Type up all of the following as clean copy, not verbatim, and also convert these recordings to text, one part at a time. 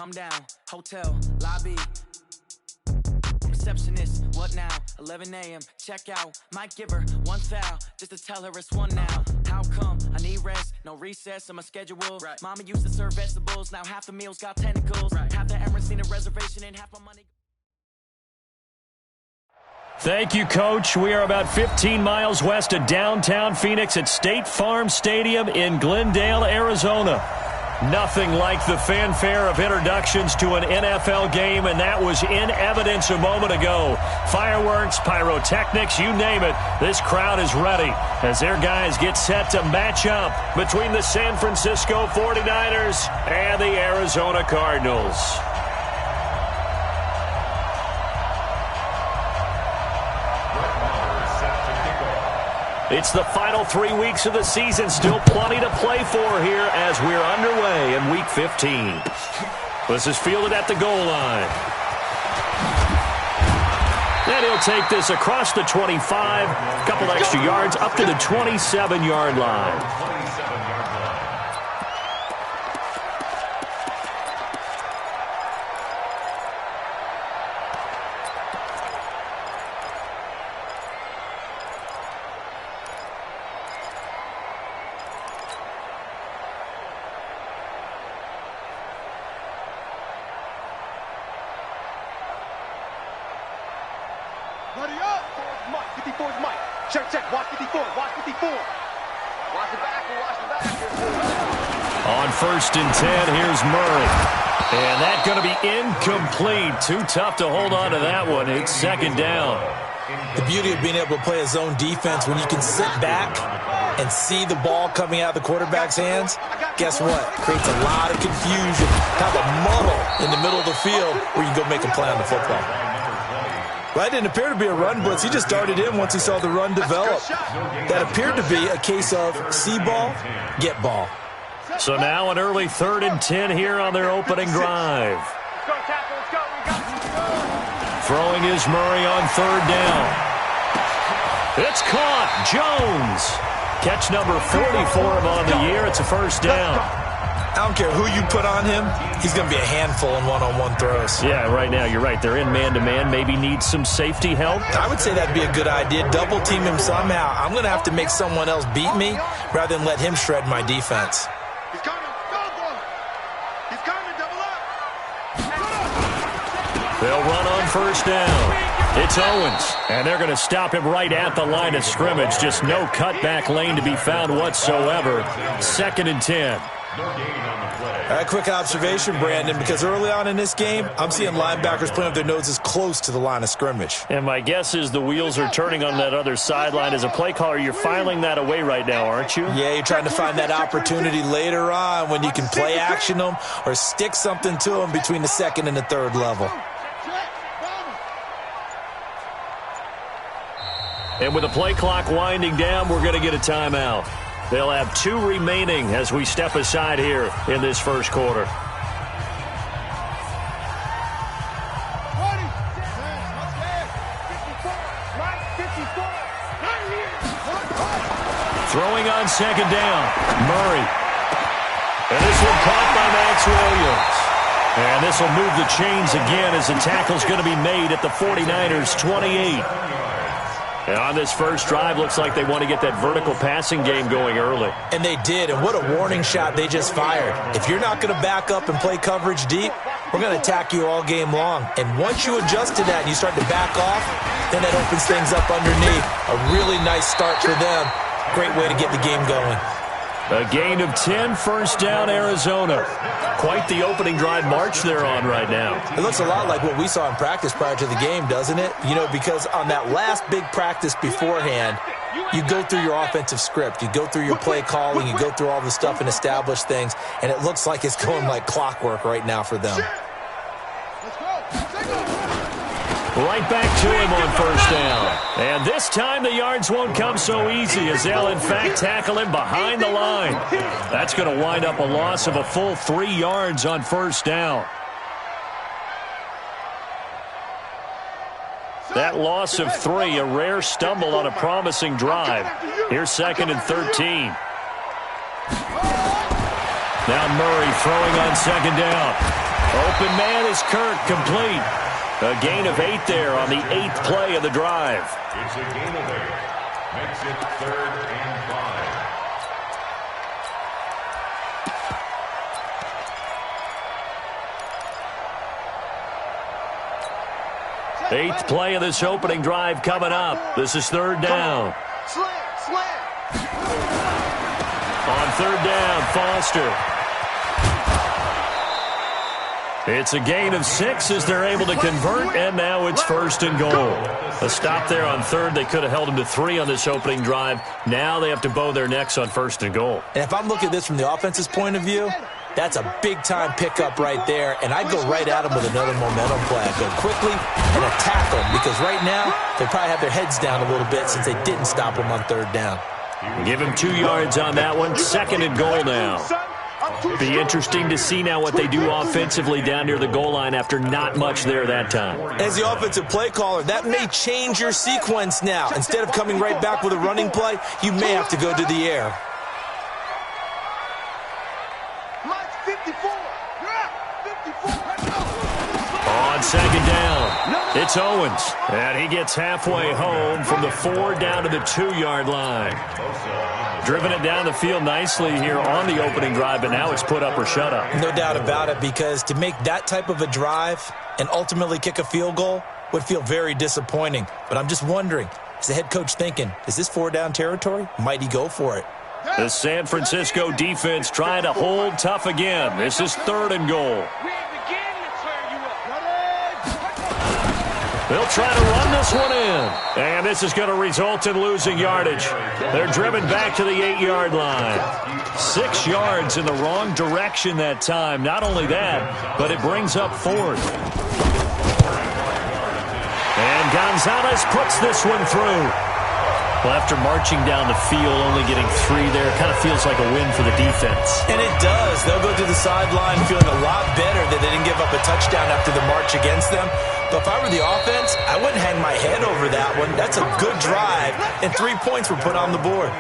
Come down, hotel, lobby. Receptionist, what now? 11 a.m., check out. Might give her one foul, just to tell her it's one now. How come? I need rest, no recess in my schedule. Right. Mama used to serve vegetables, now half the meals got tentacles. Right. Half the Emirates seen a reservation and half my money. Thank you, Coach. We are about 15 miles west of downtown Phoenix at State Farm Stadium in Glendale, Arizona. Nothing like the fanfare of introductions to an NFL game, and that was in evidence a moment ago. Fireworks, pyrotechnics, you name it. This crowd is ready as their guys get set to match up between the San Francisco 49ers and the Arizona Cardinals. It's the final 3 weeks of the season. Still plenty to play for here as we're underway in Week 15. This is fielded at the goal line. And he'll take this across the 25. A couple extra yards up to the 27-yard line. Buddy up! Mike, 54 is Mike. Check. Watch 54. Watch 54. Watch the back. On 1st and 10, here's Murray. And that's going to be incomplete. Too tough to hold on to that one. It's 2nd down. The beauty of being able to play a zone defense when you can sit back and see the ball coming out of the quarterback's hands, guess what? Creates a lot of confusion, kind of a muddle in the middle of the field where you can go make a play on the football. Well, that didn't appear to be a run blitz. He just darted in once he saw the run develop. That appeared to be a case of see ball, get ball. So now an early 3rd and 10 here on their opening drive. Throwing is Murray on 3rd down. It's caught. Jones. Catch number 40 for him on the year. It's a 1st down. I don't care who you put on him. He's going to be a handful in one-on-one throws. Yeah, right now you're right. They're in man-to-man. Maybe need some safety help. I would say that'd be a good idea. Double team him somehow. I'm going to have to make someone else beat me rather than let him shred my defense. He's coming. He's coming. Double up. They'll run on 1st down. It's Owens, and they're going to stop him right at the line of scrimmage. Just no cutback lane to be found whatsoever. 2nd and 10. A quick observation, Brandon, because early on in this game, I'm seeing linebackers playing with their noses close to the line of scrimmage. And my guess is the wheels are turning on that other sideline. As a play caller, you're filing that away right now, aren't you? Yeah, you're trying to find that opportunity later on when you can play action them or stick something to them between the 2nd and the 3rd level. And with the play clock winding down, we're going to get a timeout. They'll have 2 remaining as we step aside here in this 1st quarter. Throwing on 2nd down, Murray. And this one caught by Max Williams. And this will move the chains again as the tackle's going to be made at the 49ers' 28. And on this first drive, looks like they want to get that vertical passing game going early. And they did, and what a warning shot they just fired. If you're not going to back up and play coverage deep, we're going to attack you all game long. And once you adjust to that and you start to back off, then that opens things up underneath. A really nice start for them. Great way to get the game going. A gain of 10, 1st down, Arizona. Quite the opening drive march they're on right now. It looks a lot like what we saw in practice prior to the game, doesn't it? You know, because on that last big practice beforehand, you go through your offensive script. You go through your play calling. You go through all the stuff and establish things. And it looks like it's going like clockwork right now for them. Right back to him on 1st down. And this time the yards won't come so easy as they'll, in fact, tackle him behind the line. That's going to wind up a loss of a full 3 yards on 1st down. That loss of 3, a rare stumble on a promising drive. Here's 2nd and 13. Now Murray throwing on 2nd down. open man is Kirk, complete. A gain of 8 there on the 8th play of the drive. It's a gain of 8. Makes it 3rd and 5. 8th play of this opening drive coming up. This is 3rd down. Slam. On 3rd down, Foster. It's a gain of 6 as they're able to convert, and now it's 1st and goal. A stop there on 3rd. They could have held them to 3 on this opening drive. Now they have to bow their necks on 1st and goal. And if I'm looking at this from the offense's point of view, that's a big-time pickup right there, and I'd go right at them with another momentum play. I'd go quickly and attack them, because right now they probably have their heads down a little bit since they didn't stop them on 3rd down. Give him 2 yards on that one. 2nd and goal now. Be interesting to see now what they do offensively down near the goal line after not much there that time. As the offensive play caller, that may change your sequence now. Instead of coming right back with a running play, you may have to go to the air. On 2nd down, it's Owens. And he gets halfway home from the 4 down to the 2-yard line. Driven it down the field nicely here on the opening drive, but now it's put up or shut up. No doubt about it, because to make that type of a drive and ultimately kick a field goal would feel very disappointing. But I'm just wondering, is the head coach thinking, is this 4-down territory? Might he go for it? The San Francisco defense trying to hold tough again. This is 3rd and goal. They'll try to run this one in. And this is going to result in losing yardage. They're driven back to the 8-yard line. 6 yards in the wrong direction that time. Not only that, but it brings up 4th. And Gonzalez puts this one through. Well, after marching down the field, only getting 3 there, kind of feels like a win for the defense. And it does. They'll go to the sideline feeling a lot better that they didn't give up a touchdown after the march against them. But if I were the offense, I wouldn't hang my head over that one. That's a good drive, and 3 points were put on the board.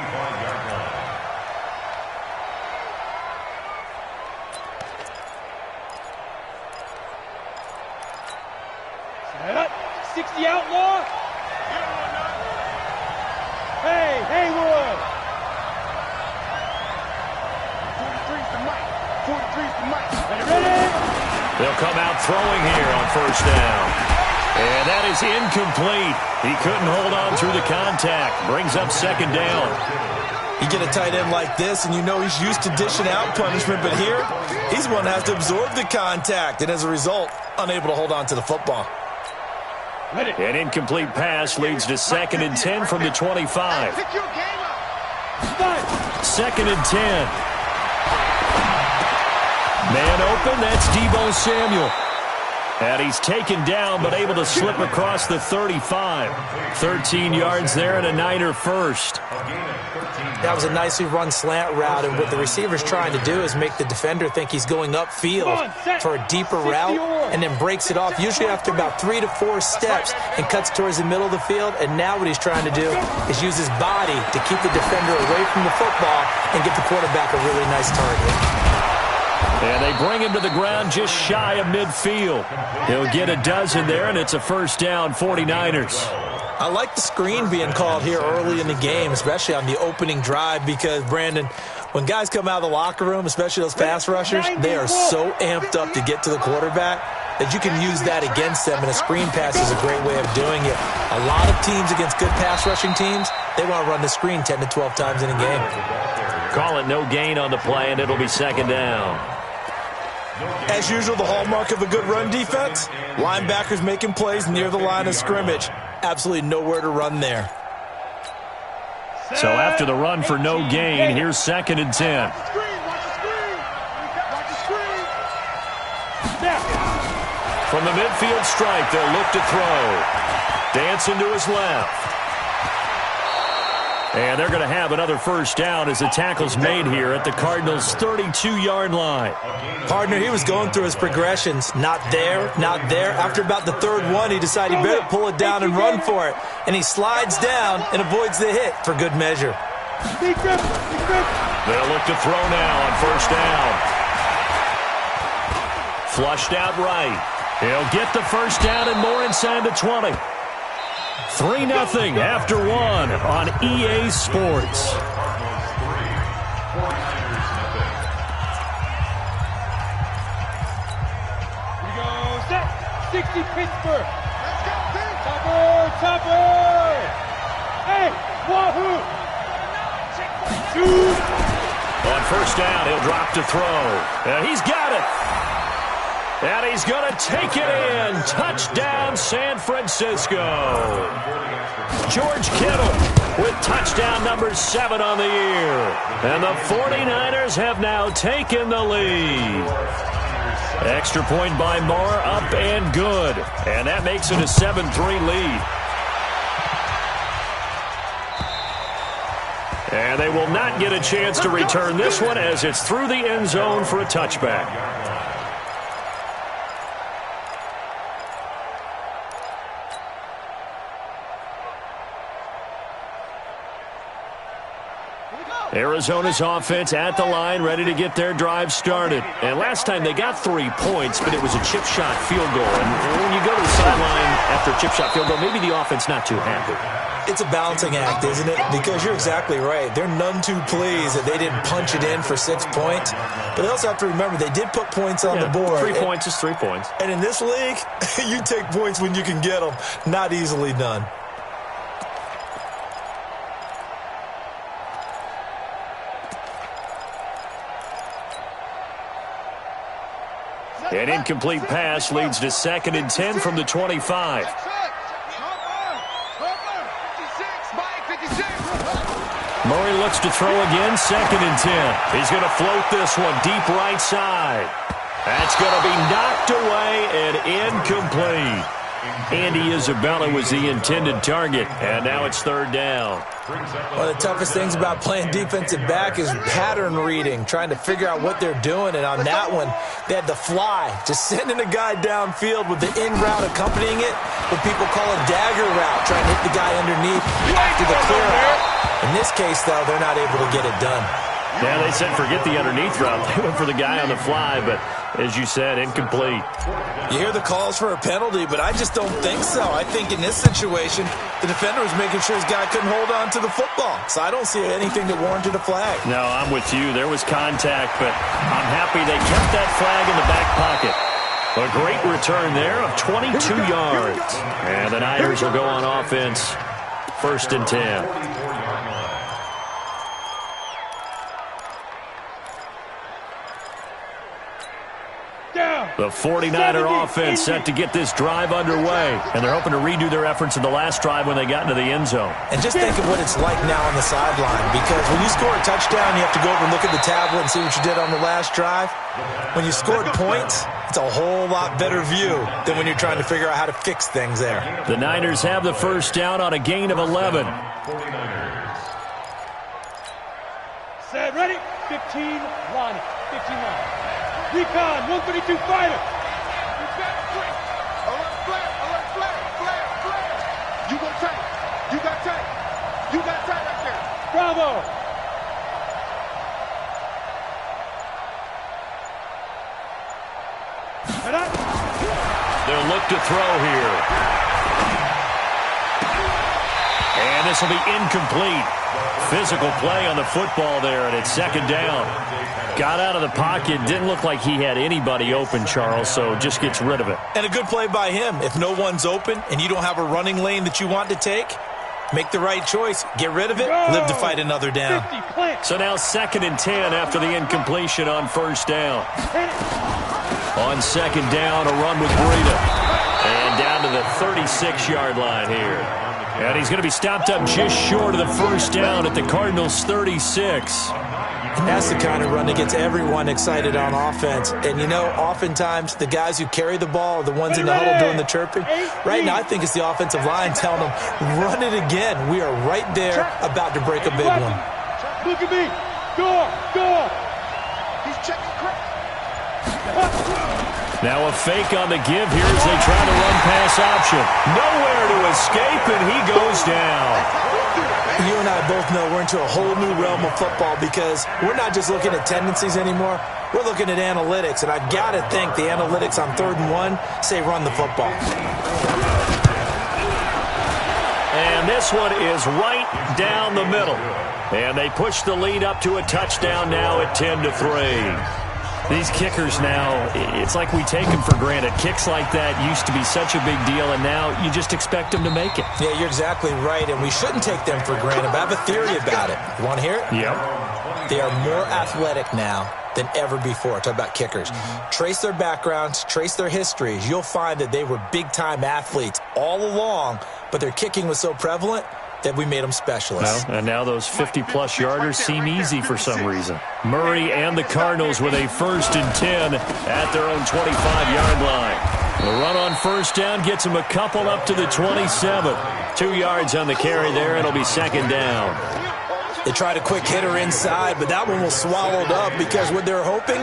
Set. 60 outlaw. Hey, Haywood! 43's the mic. 43's the mic. Ready? They'll come out throwing here on 1st down. And that is incomplete. He couldn't hold on through the contact. Brings up 2nd down. You get a tight end like this, and you know he's used to dishing out punishment, but here, he's the one that has to absorb the contact, and as a result, unable to hold on to the football. An incomplete pass leads to 2nd and 10 from the 25. 2nd and 10. Man open, that's Deebo Samuel. And he's taken down, but able to slip across the 35. 13 yards there and a Niner first. That was a nicely run slant route, and what the receiver's trying to do is make the defender think he's going upfield for a deeper route and then breaks it off, usually after about 3 to 4 steps, and cuts towards the middle of the field. And now what he's trying to do is use his body to keep the defender away from the football and get the quarterback a really nice target. And they bring him to the ground just shy of midfield. He'll get a dozen there, and it's a 1st down, 49ers. I like the screen being called here early in the game, especially on the opening drive, because, Brandon, when guys come out of the locker room, especially those pass rushers, they are so amped up to get to the quarterback that you can use that against them, and a screen pass is a great way of doing it. A lot of teams against good pass rushing teams, they want to run the screen 10 to 12 times in a game. Call it no gain on the play, and it'll be 2nd down. As usual, the hallmark of a good run defense, linebackers making plays near the line of scrimmage. Absolutely nowhere to run there. So after the run for no gain, here's 2nd and 10. From the midfield stripe, they'll look to throw. Dancing to his left. And they're going to have another 1st down as the tackle's made here at the Cardinals' 32-yard line. Partner, he was going through his progressions. Not there, not there. After about the 3rd one, he decided he better pull it down and run for it. And he slides down and avoids the hit for good measure. They'll look to throw now on 1st down. Flushed out right. He'll get the first down and more inside the 20. 3-0 after one on EA Sports. Here we go, set, 60 Pittsburgh. Let's go, Topper! Hey, wahoo! On first down, he'll drop to throw. And he's got it. And he's going to take it in. Touchdown, San Francisco. George Kittle with touchdown number 7 on the year. And the 49ers have now taken the lead. Extra point by Moore, up and good. And that makes it a 7-3 lead. And they will not get a chance to return this one as it's through the end zone for a touchback. Arizona's offense at the line, ready to get their drive started. And last time they got 3 points, but it was a chip shot field goal. And when you go to the sideline after a chip shot field goal, maybe the offense not too happy. It's a balancing act, isn't it? Because you're exactly right. They're none too pleased that they didn't punch it in for 6 points. But they also have to remember they did put points on the board. 3 points is 3 points. And in this league, you take points when you can get them. Not easily done. An incomplete pass leads to 2nd and 10 from the 25. Murray looks to throw again, 2nd and 10. He's going to float this one deep right side. That's going to be knocked away and incomplete. Andy Isabella was the intended target, and now it's 3rd down. One of the toughest things about playing defensive back is pattern reading, trying to figure out what they're doing. And on that one, they had the fly, just sending a guy downfield with the in route accompanying it, what people call a dagger route, trying to hit the guy underneath after the clear out. In this case, though, they're not able to get it done. Yeah, they said forget the underneath route. They went for the guy on the fly, but as you said, incomplete. You hear the calls for a penalty, but I just don't think so. I think in this situation, the defender was making sure his guy couldn't hold on to the football. So I don't see anything that warranted a flag. No, I'm with you. There was contact, but I'm happy they kept that flag in the back pocket. A great return there of 22 yards. And the Niners will go on offense, 1st and 10. The 49er offense set to get this drive underway, and they're hoping to redo their efforts in the last drive when they got into the end zone. And just think of what it's like now on the sideline, because when you score a touchdown, you have to go over and look at the tablet and see what you did on the last drive. When you scored points, it's a whole lot better view than when you're trying to figure out how to fix things there. The Niners have the first down on a gain of 11. Set, ready? 15, line it. 15 line. Recon, 132 fighter. Alert flare. You got tank. You got tank right there. Bravo. They'll look to throw here. And this will be incomplete. Physical play on the football there, and it's 2nd down. Got out of the pocket. Didn't look like he had anybody open, Charles, so just gets rid of it. And a good play by him. If no one's open and you don't have a running lane that you want to take, make the right choice. Get rid of it. Live to fight another down. So now 2nd and 10 after the incompletion on 1st down. On 2nd down, a run with Breida. And down to the 36-yard line here. And he's going to be stopped up just short of the first down at the Cardinals' 36. And that's the kind of run that gets everyone excited on offense. And, you know, oftentimes the guys who carry the ball are the ones in the huddle doing the chirping. Right now, I think it's the offensive line telling them, run it again. We are right there about to break a big one. Look at me. Go. He's checking correct. Now a fake on the give here as they try to run pass option. Nowhere to escape, and he goes down. You and I both know we're into a whole new realm of football because we're not just looking at tendencies anymore. we're looking at analytics, and I've got to think the analytics on 3rd and 1 say run the football. And this one is right down the middle. And they push the lead up to a touchdown now at 10-3. These kickers now, it's like we take them for granted. Kicks like that used to be such a big deal, and now you just expect them to make it. Yeah, you're exactly right, and we shouldn't take them for granted. But I have a theory about it. You want to hear it? Yep. They are more athletic now than ever before. Talk about kickers. Trace their backgrounds, trace their histories. You'll find that they were big-time athletes all along, but their kicking was so prevalent that we made them specialists. Well, and now those 50-plus yarders seem easy for some reason. Murray and the Cardinals with a 1st and 10 at their own 25-yard line. The run on 1st down gets them a couple up to the 27. 2 yards on the carry there. It'll be 2nd down. They tried a quick hitter inside, but that one was swallowed up because what they're hoping,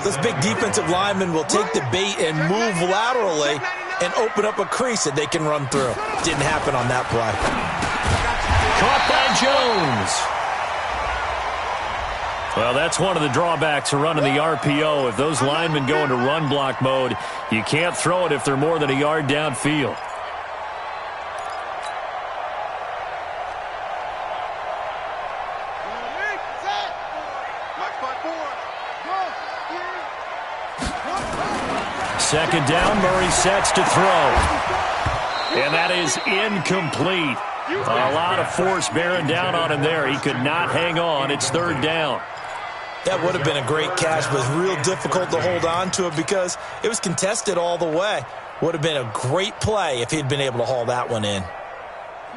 those big defensive linemen will take the bait and move laterally and open up a crease that they can run through. Didn't happen on that play. Caught by Jones. Well, that's one of the drawbacks of running the RPO. If those linemen go into run block mode, you can't throw it if they're more than a yard downfield. Second down, Murray sets to throw. And that is incomplete. A lot of force bearing down on him there. He could not hang on. It's 3rd down. That would have been a great catch, but it was real difficult to hold on to it because it was contested all the way. Would have been a great play if he'd been able to haul that one in.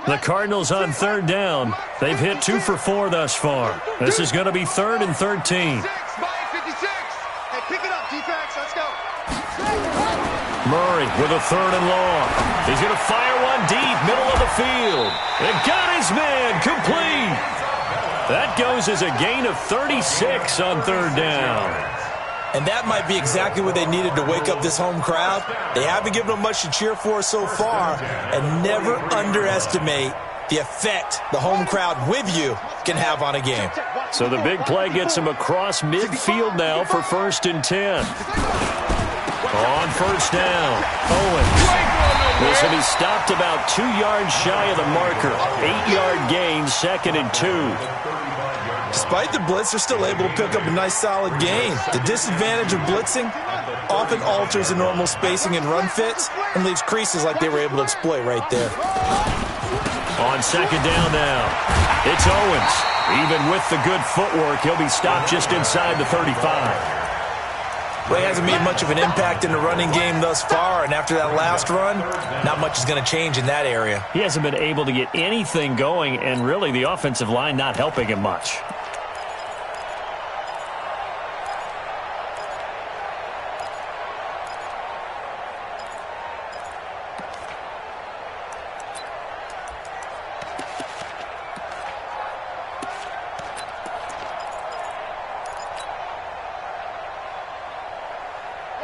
The Cardinals on 3rd down. They've hit 2 for 4 thus far. This is going to be 3rd and 13. Murray with a 3rd and long. He's going to fire one deep, middle of the field. And got his man complete. That goes as a gain of 36 on 3rd down. And that might be exactly what they needed to wake up this home crowd. They haven't given them much to cheer for so far. And never underestimate the effect the home crowd with you can have on a game. So the big play gets him across midfield now for 1st and 10. On 1st down, Owens. This will be stopped about 2 yards shy of the marker. 8-yard gain, 2nd and 2. Despite the blitz, they're still able to pick up a nice solid gain. The disadvantage of blitzing often alters the normal spacing and run fits and leaves creases like they were able to exploit right there. On 2nd down now, it's Owens. Even with the good footwork, he'll be stopped just inside the 35. Well, he hasn't made much of an impact in the running game thus far, and after that last run, not much is going to change in that area. He hasn't been able to get anything going, and really the offensive line not helping him much.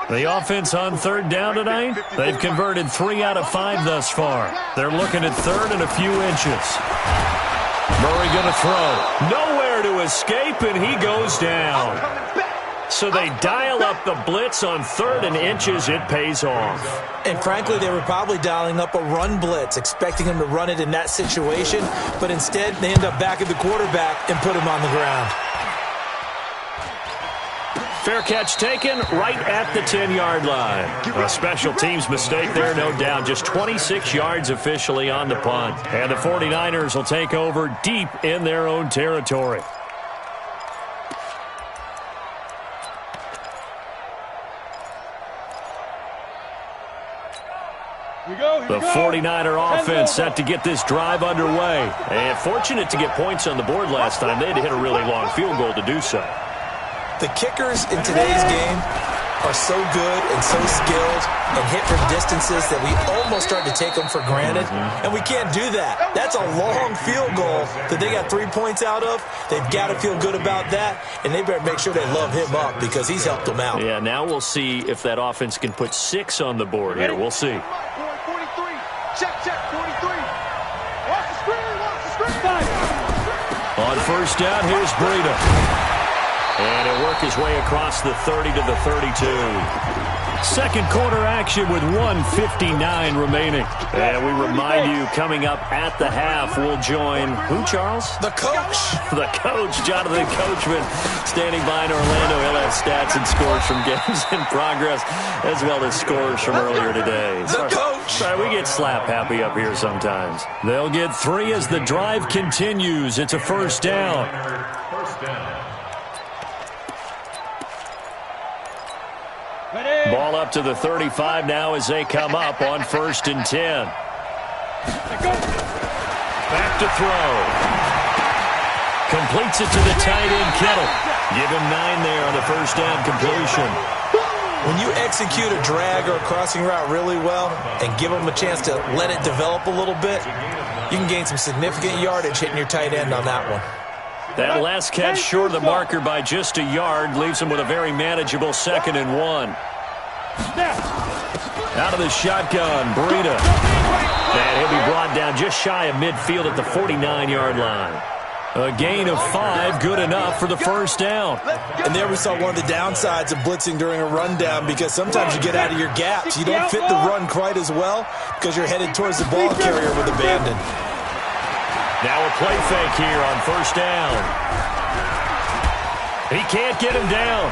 The offense on 3rd down tonight, they've converted 3 out of 5 thus far. They're looking at 3rd and a few inches. Murray going to throw. Nowhere to escape, and he goes down. So they dial up the blitz on 3rd and inches. It pays off. And frankly, they were probably dialing up a run blitz, expecting him to run it in that situation. But instead, they end up back at the quarterback and put him on the ground. Fair catch taken right at the 10-yard line. A special teams mistake there, no doubt. Just 26 yards officially on the punt. And the 49ers will take over deep in their own territory. The 49er offense set to get this drive underway. And fortunate to get points on the board last time. They had to hit a really long field goal to do so. The kickers in today's game are so good and so skilled and hit from distances that we almost start to take them for granted, and we can't do that. That's a long field goal that they got 3 points out of. They've got to feel good about that, and they better make sure they love him up because he's helped them out. Yeah, now we'll see if that offense can put 6 on the board here. We'll see. 43. Check, 43. Watch the screen. On 1st down, here's Breida. And he'll work his way across the 30 to the 32. Second quarter action with 1:59 remaining. And we remind you, coming up at the half, we'll join who, Charles? The coach. The coach, Jonathan Coachman, standing by in Orlando. He'll have stats and scores from games in progress, as well as scores from earlier today. The coach. Sorry, we get slap happy up here sometimes. They'll get 3 as the drive continues. It's a first down. First down. Ball up to the 35 now as they come up on 1st and 10. Back to throw. Completes it to the tight end, Kittle. Give him 9 there on the first down completion. When you execute a drag or a crossing route really well and give them a chance to let it develop a little bit, you can gain some significant yardage hitting your tight end on that one. That last catch short of the marker by just a yard leaves him with a very manageable 2nd and 1. Out of the shotgun, Breida. And he'll be brought down just shy of midfield at the 49-yard line. A gain of 5, good enough for the first down. And there we saw one of the downsides of blitzing during a rundown, because sometimes you get out of your gaps. You don't fit the run quite as well because you're headed towards the ball carrier with abandon. Now a play fake here on first down. He can't get him down.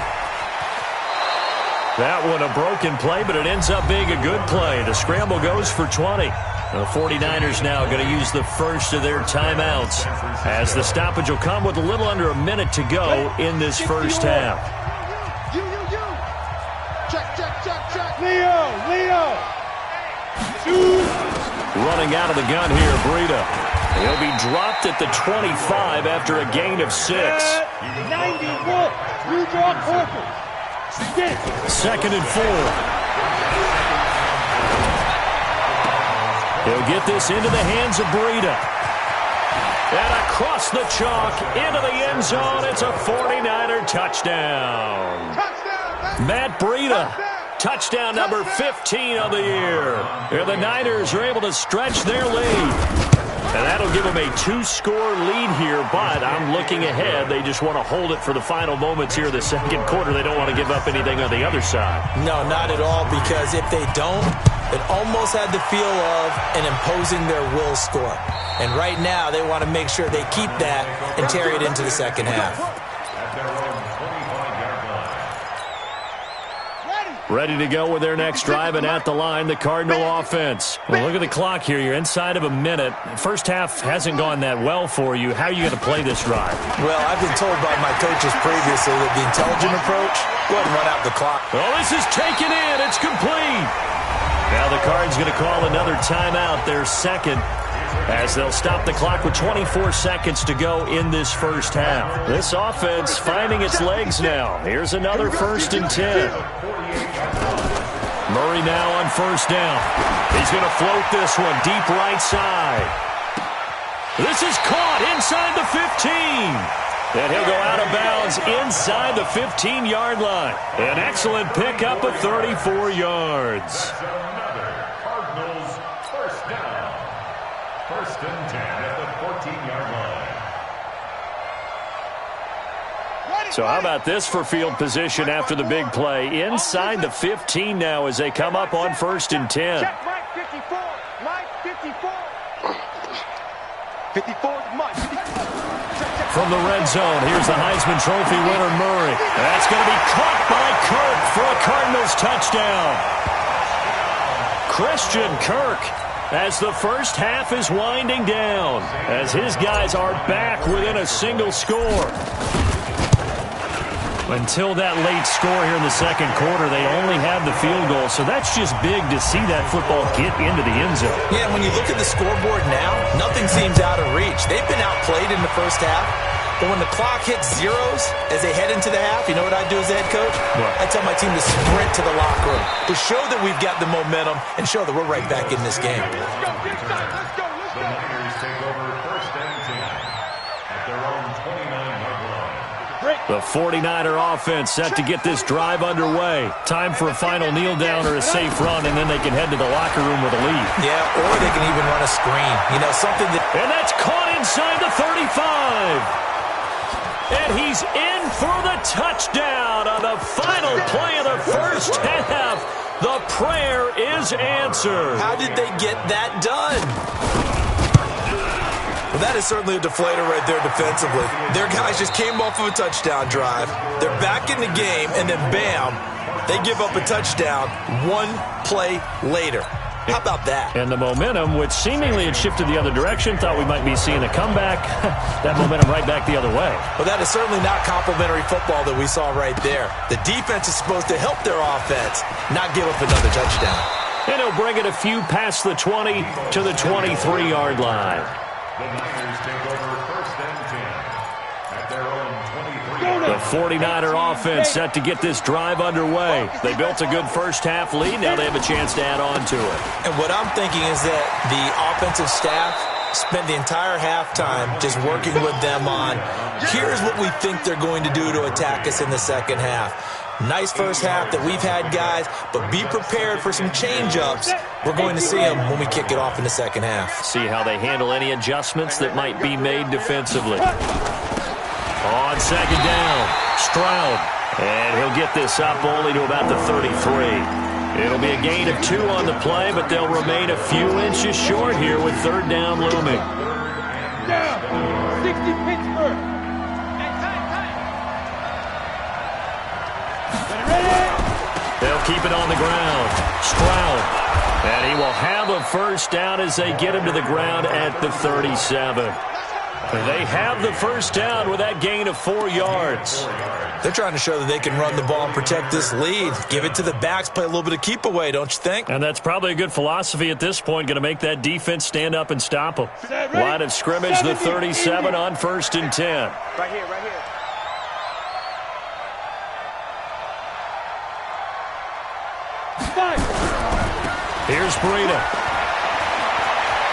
That one a broken play, but it ends up being a good play. The scramble goes for 20. The 49ers now going to use the first of their timeouts, as the stoppage will come with a little under a minute to go in this first half. Check. Leo. Running out of the gun here, Breida. He'll be dropped at the 25 after a gain of 6. 90 Wolf. You draw Corker. 2nd and 4. He'll get this into the hands of Breida. And across the chalk into the end zone. It's a 49er touchdown. Matt Breida. Touchdown number 15 of the year. And the Niners are able to stretch their lead. And that'll give them a 2-score lead here, but I'm looking ahead. They just want to hold it for the final moments here of the second quarter. They don't want to give up anything on the other side. No, not at all, because if they don't, it almost had the feel of an imposing their will score. And right now, they want to make sure they keep that and carry it into the second half. Ready to go with their next drive, and at the line, the Cardinal offense. Well, look at the clock here. You're inside of a minute. First half hasn't gone that well for you. How are you going to play this drive? Well, I've been told by my coaches previously that the intelligent approach, go ahead and run out the clock. Oh, this is taken in. It's complete. Now the Cards going to call another timeout, their second, as they'll stop the clock with 24 seconds to go in this first half. This offense finding its legs now. Here's another 1st and 10. Murray now on first down. He's going to float this one deep right side. This is caught inside the 15. And he'll go out of bounds inside the 15-yard line. An excellent pickup of 34 yards. Cardinals first down. 1st and 10 at the 14-yard line. So how about this for field position after the big play? Inside the 15 now as they come up on 1st and 10. Check Mike 54. Mike 54. 54 is Mike. From the red zone, here's the Heisman Trophy winner, Murray. That's going to be caught by Kirk for a Cardinals touchdown. Christian Kirk, as the first half is winding down, as his guys are back within a single score. Until that late score here in the second quarter, they only have the field goal, so that's just big to see that football get into the end zone. Yeah, when you look at the scoreboard now, nothing seems out of reach. They've been outplayed in the first half, but when the clock hits zeros as they head into the half, you know what I do as a head coach? What? I tell my team to sprint to the locker room to show that we've got the momentum and show that we're right back in this game. The Niners take over 1st and 10 at their own 29-yard line. The 49er offense set to get this drive underway. Time for a final kneel down or a safe run, and then they can head to the locker room with a lead. Yeah, or they can even run a screen. You know, something that... And that's caught inside the 35. And he's in for the touchdown on the final play of the first half. The prayer is answered. How did they get that done? Well, that is certainly a deflator right there defensively. Their guys just came off of a touchdown drive. They're back in the game, and then bam, they give up a touchdown one play later. How about that? And the momentum, which seemingly had shifted the other direction, thought we might be seeing a comeback. That momentum right back the other way. Well, that is certainly not complimentary football that we saw right there. The defense is supposed to help their offense, not give up another touchdown. And he'll bring it a few past the 20 to the 23-yard line. The Niners take over first and 10 at their own 23. The 49er offense set to get this drive underway. They built a good first-half lead. Now they have a chance to add on to it. And what I'm thinking is that the offensive staff spent the entire halftime just working with them on, here's what we think they're going to do to attack us in the second half. Nice first half that we've had, guys, but be prepared for some change-ups. We're going to see them when we kick it off in the second half. See how they handle any adjustments that might be made defensively. On second down, Stroud. And he'll get this up only to about the 33. It'll be a gain of 2 on the play, but they'll remain a few inches short here with third down looming. Down. 60 Pittsburgh. They'll keep it on the ground. Stroud. And he will have a first down as they get him to the ground at the 37. They have the first down with that gain of 4 yards. They're trying to show that they can run the ball and protect this lead. Give it to the backs, play a little bit of keep away, don't you think? And that's probably a good philosophy at this point, going to make that defense stand up and stop them. Line of scrimmage, the 37 on first and 10. Right here, right here. Here's Breida.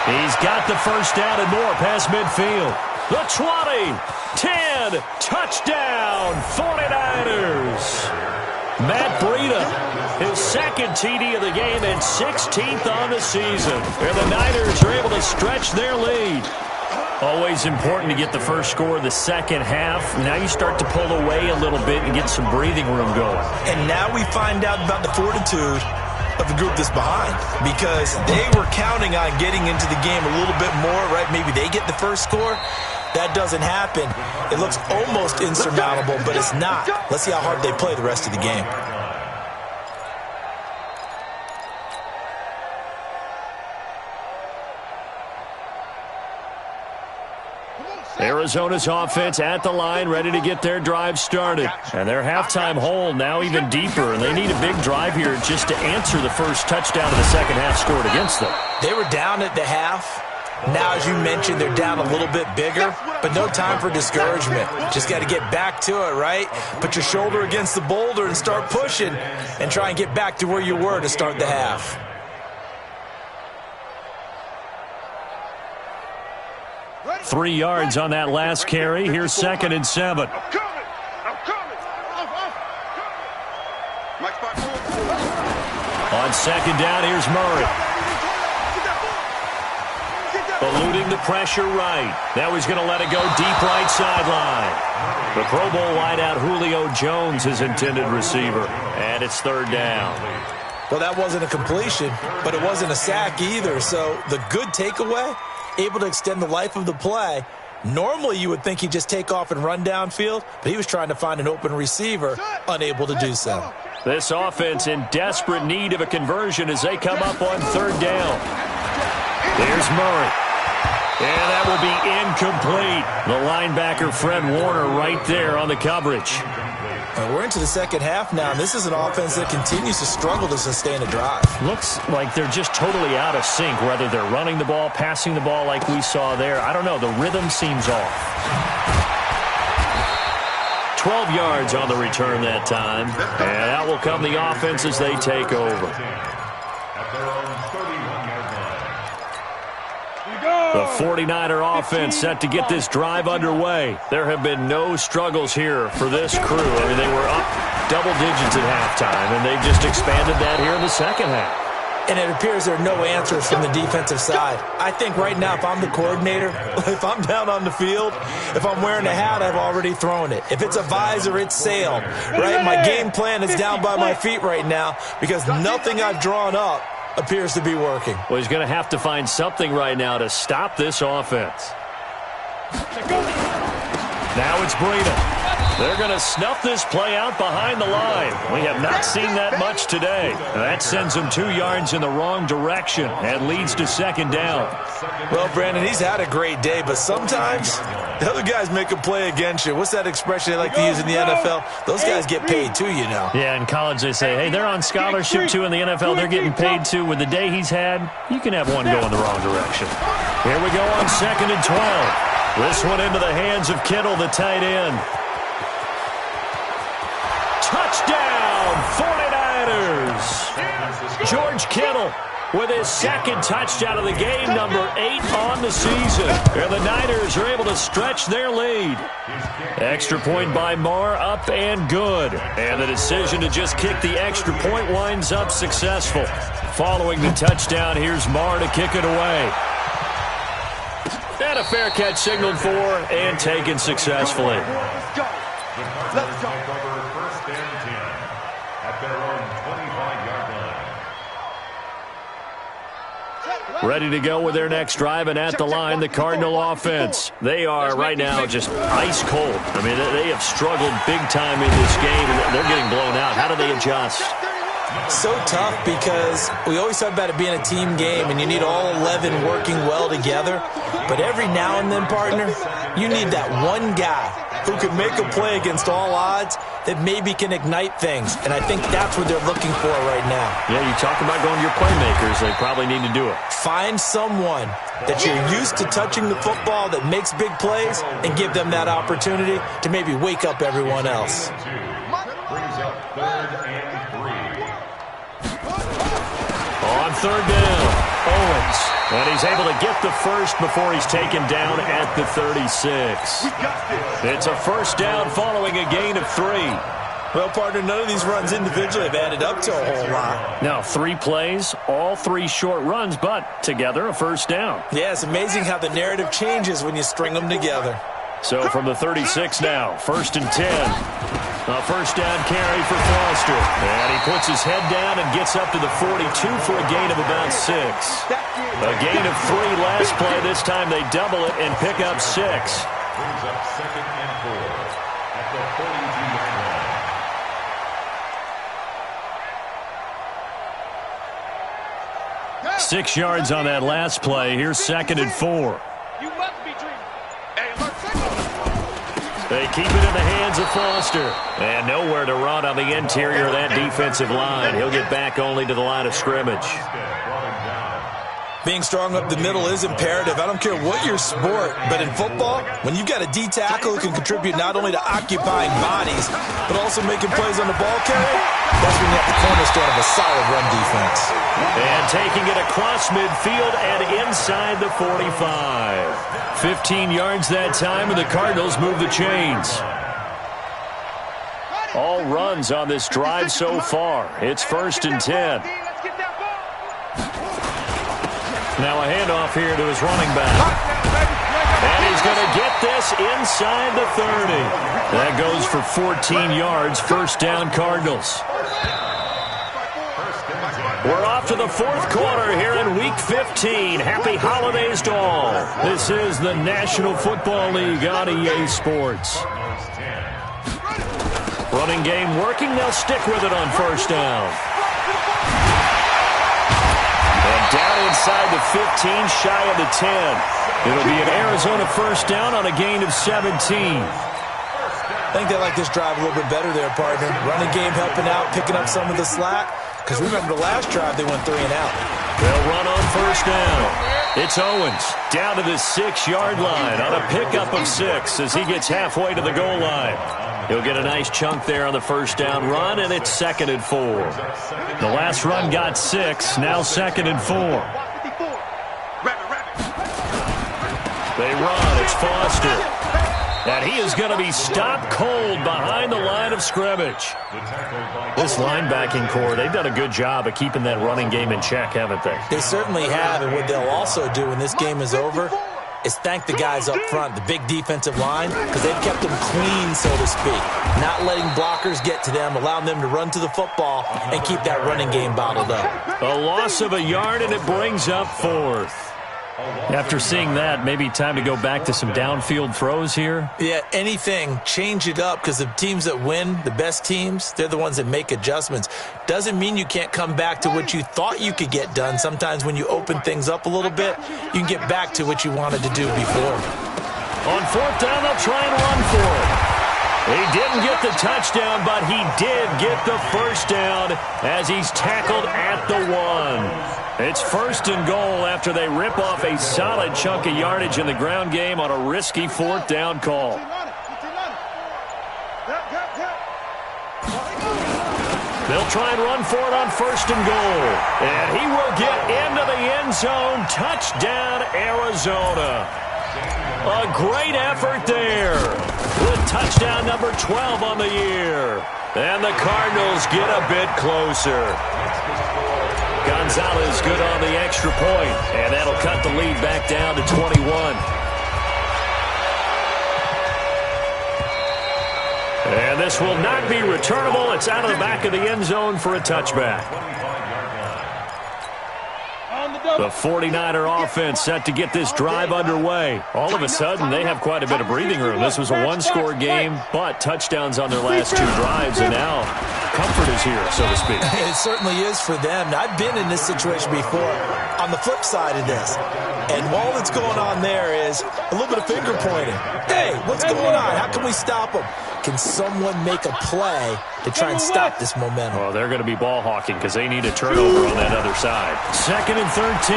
He's got the first down and more past midfield. The 20, 10, touchdown, 49ers. Matt Breida, his second TD of the game and 16th on the season. And the Niners are able to stretch their lead. Always important to get the first score of the second half. Now you start to pull away a little bit and get some breathing room going. And now we find out about the fortitude of the group that's behind, because they were counting on getting into the game a little bit more, right? Maybe they get the first score. That doesn't happen. It looks almost insurmountable, but it's not. Let's see how hard they play the rest of the game. Arizona's offense at the line, ready to get their drive started. And their halftime hole now even deeper, and they need a big drive here just to answer the first touchdown of the second half scored against them. They were down at the half. Now, as you mentioned, they're down a little bit bigger, but no time for discouragement. Just got to get back to it, right? Put your shoulder against the boulder and start pushing and try and get back to where you were to start the half. Three yards on that last carry. Here's second and 7. I'm coming. On second down, here's Murray. Eluding the pressure right. Now he's going to let it go deep right sideline. The Pro Bowl wideout Julio Jones, his intended receiver. And it's third down. Well, that wasn't a completion, but it wasn't a sack either. So the good takeaway, able to extend the life of the play. Normally you would think he'd just take off and run downfield, but he was trying to find an open receiver, unable to do so. This offense in desperate need of a conversion as they come up on third down. There's Murray. And that will be incomplete. The linebacker, Fred Warner, right there on the coverage. And we're into the second half now, and this is an offense that continues to struggle to sustain a drive. Looks like they're just totally out of sync, whether they're running the ball, passing the ball like we saw there. I don't know. The rhythm seems off. 12 yards on the return that time. And out will come the offense as they take over. The 49er offense set to get this drive underway. There have been no struggles here for this crew. I mean, they were up double digits at halftime, and they've just expanded that here in the second half. and it appears there are no answers from the defensive side. I think right now, if I'm the coordinator, if I'm down on the field, if I'm wearing a hat, I've already thrown it. If it's a visor, it's sail, right? My game plan is down by my feet right now because nothing I've drawn up appears to be working. Well, he's going to have to find something right now to stop this offense. Now it's Breida. They're going to snuff this play out behind the line. We have not seen that much today. That sends him 2 yards in the wrong direction and leads to second down. Well, Brandon, he's had a great day, but sometimes the other guys make a play against you. What's that expression they like to use in the NFL? Those guys get paid too, you know. Yeah, in college they say, hey, they're on scholarship too. In the NFL, they're getting paid too. With the day he's had, you can have one go in the wrong direction. Here we go on 2nd and 12. This one into the hands of Kittle, the tight end. Touchdown, 49ers! George Kittle with his second touchdown of the game, number 8 on the season. And the Niners are able to stretch their lead. Extra point by Marr, up and good. And the decision to just kick the extra point winds up successful. Following the touchdown, here's Marr to kick it away. And a fair catch signaled for and taken successfully. Let's go. Let's go. First and 10 at their own 25-yard line. Ready to go with their next drive, and at the line, the Cardinal offense. They are right now just ice cold. I mean, they have struggled big time in this game, and they're getting blown out. How do they adjust? So tough because we always talk about it being a team game and you need all 11 working well together. But every now and then, partner, you need that one guy who can make a play against all odds that maybe can ignite things. And I think that's what they're looking for right now. Yeah, you talk about going to your playmakers. They probably need to do it. Find someone that you're used to touching the football that makes big plays and give them that opportunity to maybe wake up everyone else. Brings up 3rd and 3. On 3rd down, Owens. And he's able to get the first before he's taken down at the 36. It's a first down following a gain of 3. Well, partner, none of these runs individually have added up to a whole lot. Now, 3 plays, all 3 short runs, but together a first down. Yeah, it's amazing how the narrative changes when you string them together. So from the 36 now, 1st and 10. A first down carry for Foster. And he puts his head down and gets up to the 42 for a gain of about 6. A gain of 3 last play. This time they double it and pick up 6. Brings up 2nd and 4 at the 42-yard line. 6 yards on that last play. Here's 2nd and 4. You must be dreaming. They keep it in the hands of Foster. And nowhere to run on the interior of that defensive line. He'll get back only to the line of scrimmage. Being strong up the middle is imperative. I don't care what your sport, but in football, when you've got a D tackle who can contribute not only to occupying bodies, but also making plays on the ball carrier, that's when you have the cornerstone of a solid run defense. And taking it across midfield and inside the 45. 15 yards that time, and the Cardinals move the chains. All runs on this drive so far. It's 1st and 10. Now a handoff here to his running back. And he's going to get this inside the 30. That goes for 14 yards. First down, Cardinals. We're off to the 4th quarter here in Week 15. Happy holidays to all. This is the National Football League on EA Sports. Running game working. They'll stick with it on first down. And down inside the 15, shy of the 10. It'll be an Arizona first down on a gain of 17. I think they like this drive a little bit better there, partner. Running game helping out, picking up some of the slack. Because remember the last drive, they went 3 and out. They'll run on first down. It's Owens down to the 6-yard line on a pickup of 6 as he gets halfway to the goal line. He'll get a nice chunk there on the first down run, and it's 2nd and 4. The last run got 6, now 2nd and 4. They run, it's Foster. And he is going to be stopped cold behind the line of scrimmage. This linebacking core, they've done a good job of keeping that running game in check, haven't they? They certainly have, and what they'll also do when this game is over is thank the guys up front, the big defensive line, because they've kept them clean, so to speak. Not letting blockers get to them, allowing them to run to the football and keep that running game bottled up. A loss of a yard, and it brings up 4th. After seeing that, maybe time to go back to some downfield throws here? Yeah, anything. Change it up, because the teams that win, the best teams, they're the ones that make adjustments. Doesn't mean you can't come back to what you thought you could get done. Sometimes when you open things up a little bit, you can get back to what you wanted to do before. On 4th down, they'll try and run for it. He didn't get the touchdown, but he did get the first down as he's tackled at the 1. It's 1st and goal after they rip off a solid chunk of yardage in the ground game on a risky 4th down call. They'll try and run for it on 1st and goal. And he will get into the end zone. Touchdown, Arizona. A great effort there with touchdown number 12 on the year. And the Cardinals get a bit closer. Gonzalez good on the extra point, and that'll cut the lead back down to 21. And this will not be returnable. It's out of the back of the end zone for a touchback. The 49er offense set to get this drive underway. All of a sudden, they have quite a bit of breathing room. This was a one-score game, but touchdowns on their last 2 drives, and now comfort is here, so to speak. It certainly is for them. Now, I've been in this situation before on the flip side of this. And all that's going on there is a little bit of finger pointing. Hey, what's going on? How can we stop them? Can someone make a play to try and stop this momentum? Well, they're going to be ball hawking because they need a turnover on that other side. 2nd and 13.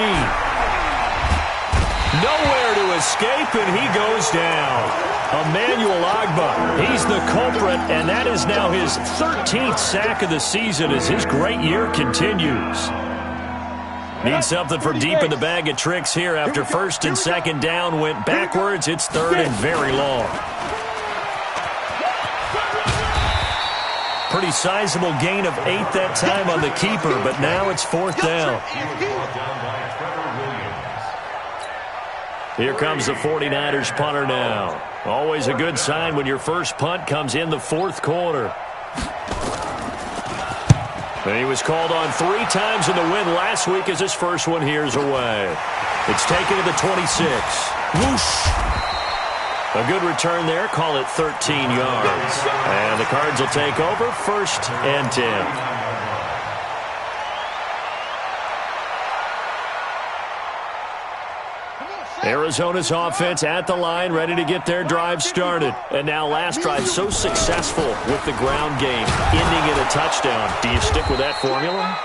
Nowhere to escape, and he goes down. Emmanuel Agba, he's the culprit, and that is now his 13th sack of the season as his great year continues. Need something from deep in the bag of tricks here after 1st and 2nd down went backwards. It's 3rd and very long. Pretty sizable gain of 8 that time on the keeper, but now it's 4th down. Here comes the 49ers punter now. Always a good sign when your first punt comes in the 4th quarter. And he was called on 3 times in the win last week as his first one here's away. It's taken to the 26. Whoosh! A good return there. Call it 13 yards. And the Cards will take over 1st and 10. Arizona's offense at the line, ready to get their drive started. And now last drive so successful with the ground game, ending in a touchdown. Do you stick with that formula?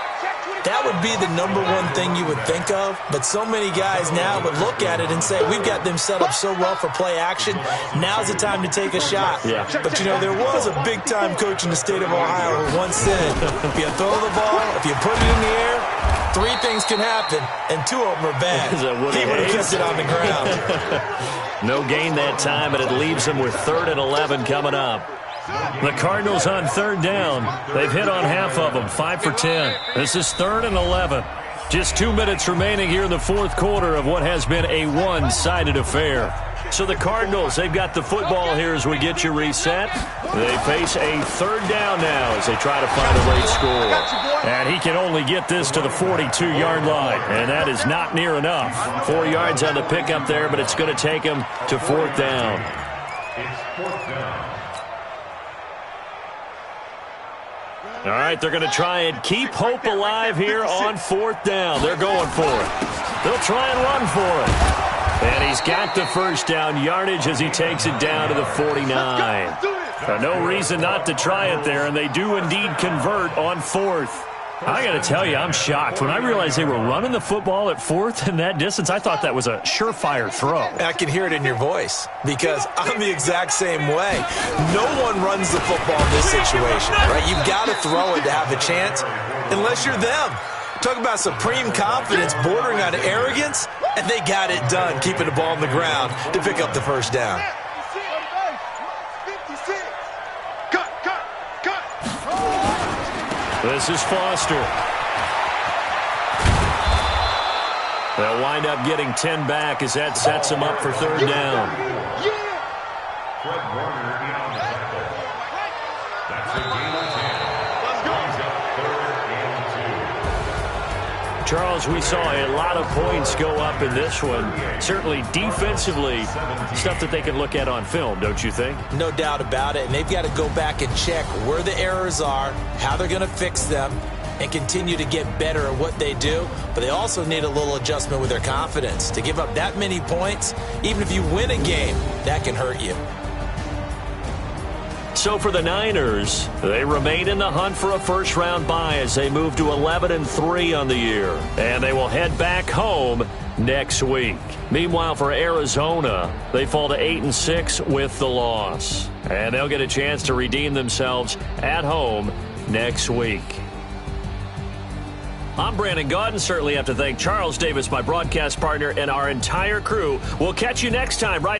That would be the number one thing you would think of, but so many guys now would look at it and say, we've got them set up so well for play action, now's the time to take a shot. Yeah. But, you know, there was a big-time coach in the state of Ohio who once said, if you throw the ball, if you put it in the air, 3 things can happen, and 2 of them are bad. He would have kept it on the ground. No gain that time, and it leaves them with 3rd and 11 coming up. The Cardinals on 3rd down. They've hit on half of them, 5 for 10. This is 3rd and 11. Just 2 minutes remaining here in the 4th quarter of what has been a one-sided affair. So the Cardinals, they've got the football here as we get you reset. They face a 3rd down now as they try to find a late score. And he can only get this to the 42-yard line, and that is not near enough. 4 yards on the pickup there, but it's going to take him to 4th down. It's 4th down. All right, they're going to try and keep hope alive here on 4th down. They're going for it. They'll try and run for it. And he's got the first down yardage as he takes it down to the 49. No reason not to try it there, and they do indeed convert on 4th. I got to tell you, I'm shocked. When I realized they were running the football at 4th in that distance, I thought that was a surefire throw. I can hear it in your voice because I'm the exact same way. No one runs the football in this situation, right? You've got to throw it to have a chance unless you're them. Talk about supreme confidence bordering on arrogance, and they got it done, keeping the ball on the ground to pick up the first down. This is Foster. They'll wind up getting 10 back as that sets them up for third down. Fred Warner on the tackle. That's a gain of 10. Brings up 3rd and 2. Charles, we saw a lot of points go up in this one. Certainly defensively, stuff that they can look at on film, don't you think? No doubt about it. And they've got to go back and check where the errors are, how they're going to fix them, and continue to get better at what they do. But they also need a little adjustment with their confidence. To give up that many points, even if you win a game, that can hurt you. So for the Niners, they remain in the hunt for a first-round bye as they move to 11-3 on the year. And they will head back home next week. Meanwhile, for Arizona, they fall to 8-6 with the loss. And they'll get a chance to redeem themselves at home next week. I'm Brandon Gaudin. Certainly have to thank Charles Davis, my broadcast partner, and our entire crew. We'll catch you next time right